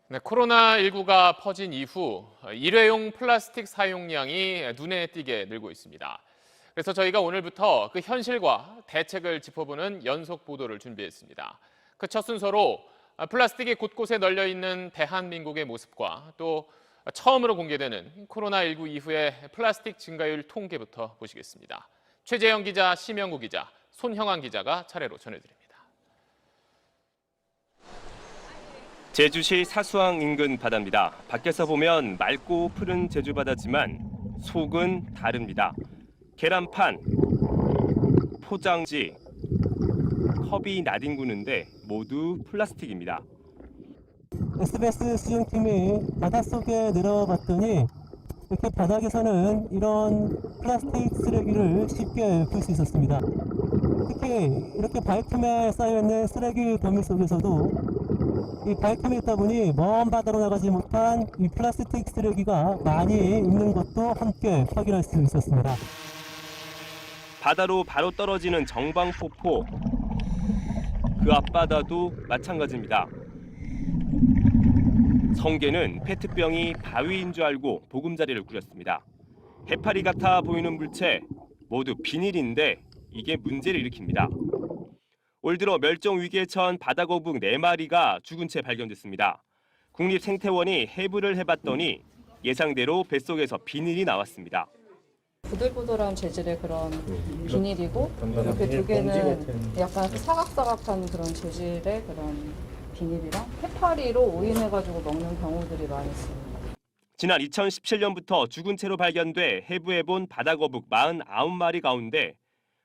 네, 코로나19가 퍼진 이후 일회용 플라스틱 사용량이 눈에 띄게 늘고 있습니다. 그래서 저희가 오늘부터 그 현실과 대책을 짚어보는 연속 보도를 준비했습니다. 그 첫 순서로 플라스틱이 곳곳에 널려 있는 대한민국의 모습과 또 처음으로 공개되는 코로나19 이후의 플라스틱 증가율 통계부터 보시겠습니다. 최재영 기자, 심영구 기자, 손형환 기자가 차례로 전해드립니다. 제주시 사수항 인근 바다입니다. 밖에서 보면 맑고 푸른 제주 바다지만 속은 다릅니다. 계란판, 포장지, 컵이 나뒹구는데 모두 플라스틱입니다. SBS 수영팀이 바닷속에 내려봤더니 이렇게 바닥에서는 이런 플라스틱 쓰레기를 쉽게 볼 수 있었습니다. 특히 이렇게 발틈에 쌓여있는 쓰레기 더미 속에서도 이 발틈이 있다 보니 먼 바다로 나가지 못한 이 플라스틱 쓰레기가 많이 있는 것도 함께 확인할 수 있었습니다. 바다로 바로 떨어지는 정방폭포, 그 앞바다도 마찬가지입니다. 성게는 페트병이 바위인 줄 알고 보금자리를 꾸렸습니다. 해파리 같아 보이는 물체 모두 비닐인데 이게 문제를 일으킵니다. 올 들어 멸종 위기에 처한 바다거북 4마리가 죽은 채 발견됐습니다. 국립생태원이 해부를 해봤더니 예상대로 뱃속에서 비닐이 나왔습니다. 부들부들한 재질의 그런 비닐이고 이렇게 두 개는 약간 사각사각한 그런 재질의 그런 비닐이랑 해파리로 오인해가지고 먹는 경우들이 많이 있습니다. 지난 2017년부터 죽은 채로 발견돼 해부해본 바다거북 49마리 가운데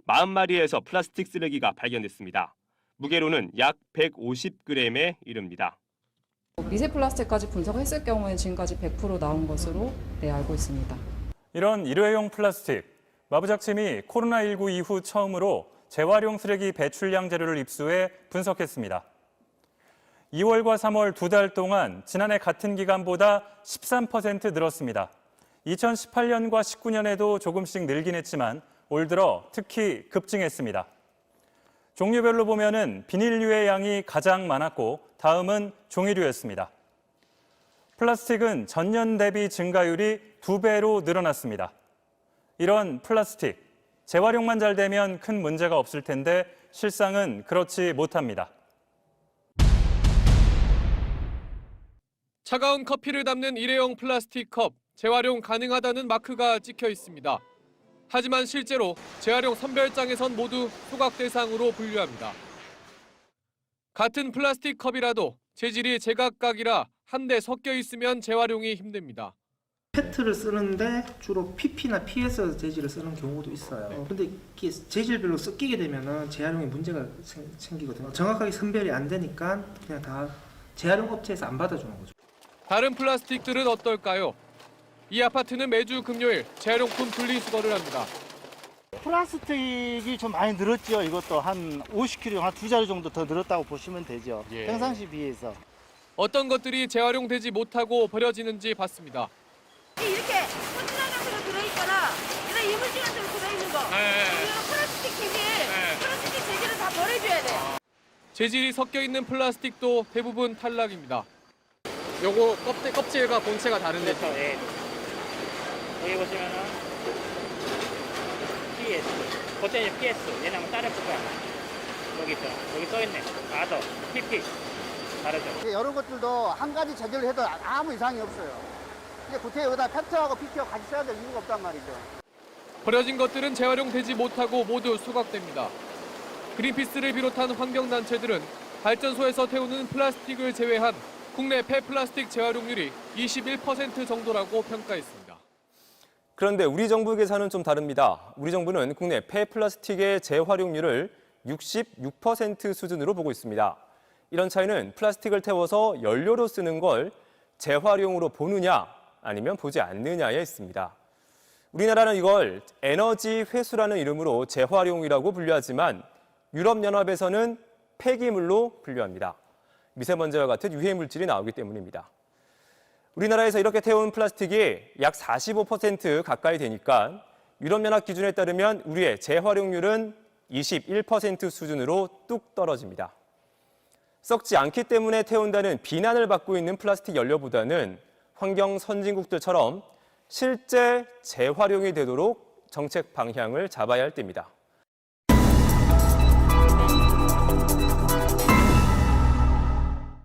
40마리에서 플라스틱 쓰레기가 발견됐습니다. 무게로는 약 150g에 이릅니다. 미세 플라스틱까지 분석했을 경우에는 지금까지 100% 나온 것으로 알고 있습니다. 이런 일회용 플라스틱, 마부작침이 코로나19 이후 처음으로 재활용 쓰레기 배출량 자료를 입수해 분석했습니다. 2월과 3월 2달 동안 지난해 같은 기간보다 13% 늘었습니다. 2018년과 19년에도 조금씩 늘긴 했지만 올 들어 특히 급증했습니다. 종류별로 보면은 비닐류의 양이 가장 많았고 다음은 종이류였습니다. 플라스틱은 전년 대비 증가율이 2배로 늘어났습니다. 이런 플라스틱, 재활용만 잘 되면 큰 문제가 없을 텐데 실상은 그렇지 못합니다. 차가운 커피를 담는 일회용 플라스틱 컵, 재활용 가능하다는 마크가 찍혀 있습니다. 하지만 실제로 재활용 선별장에선 모두 소각 대상으로 분류합니다. 같은 플라스틱 컵이라도 재질이 제각각이라 한데 섞여 있으면 재활용이 힘듭니다. 페트를 쓰는데 주로 PP나 PS 재질을 쓰는 경우도 있어요. 근데 이게 재질별로 섞이게 되면 재활용에 문제가 생기거든요. 정확하게 선별이 안 되니까 그냥 다 재활용 업체에서 안 받아주는 거죠. 다른 플라스틱들은 어떨까요? 이 아파트는 매주 금요일 재활용품 분리수거를 합니다. 플라스틱이 좀 많이 늘었죠. 이것도 한 50kg, 한 2자리 정도 더 늘었다고 보시면 되죠. 평상시 비해서. 어떤 것들이 재활용되지 못하고 버려지는지 봤습니다. 이렇게 포트랑 같은 거 들어있거나 이런 이물질 같은 거 들어있는 거 이런 플라스틱 재질, 플라스틱 재질은 다 버려줘야 돼요. 재질이 섞여 있는 플라스틱도 대부분 탈락입니다. 요거 껍질과 본체가 다른데. 그렇죠. 예. 여기 보시면은 PS, 본체는 PS, 얘는 한번 따라 볼까요? 여기 있죠. 여기 써있네. 아더, PP. 다르죠. 이런 것들도 한 가지 재질을 해도 아무 이상이 없어요. 이제 구태 여기다 페트하고 PP하고 같이 써야 될 이유가 없단 말이죠. 버려진 것들은 재활용되지 못하고 모두 수거됩니다. 그린피스를 비롯한 환경단체들은 발전소에서 태우는 플라스틱을 제외한 국내 폐플라스틱 재활용률이 21% 정도라고 평가했습니다. 그런데 우리 정부 계산은 좀 다릅니다. 우리 정부는 국내 폐플라스틱의 재활용률을 66% 수준으로 보고 있습니다. 이런 차이는 플라스틱을 태워서 연료로 쓰는 걸 재활용으로 보느냐 아니면 보지 않느냐에 있습니다. 우리나라는 이걸 에너지 회수라는 이름으로 재활용이라고 분류하지만 유럽연합에서는 폐기물로 분류합니다. 미세먼지와 같은 유해 물질이 나오기 때문입니다. 우리나라에서 이렇게 태운 플라스틱이 약 45% 가까이 되니까 유럽연합 기준에 따르면 우리의 재활용률은 21% 수준으로 뚝 떨어집니다. 썩지 않기 때문에 태운다는 비난을 받고 있는 플라스틱 연료보다는 환경 선진국들처럼 실제 재활용이 되도록 정책 방향을 잡아야 할 때입니다.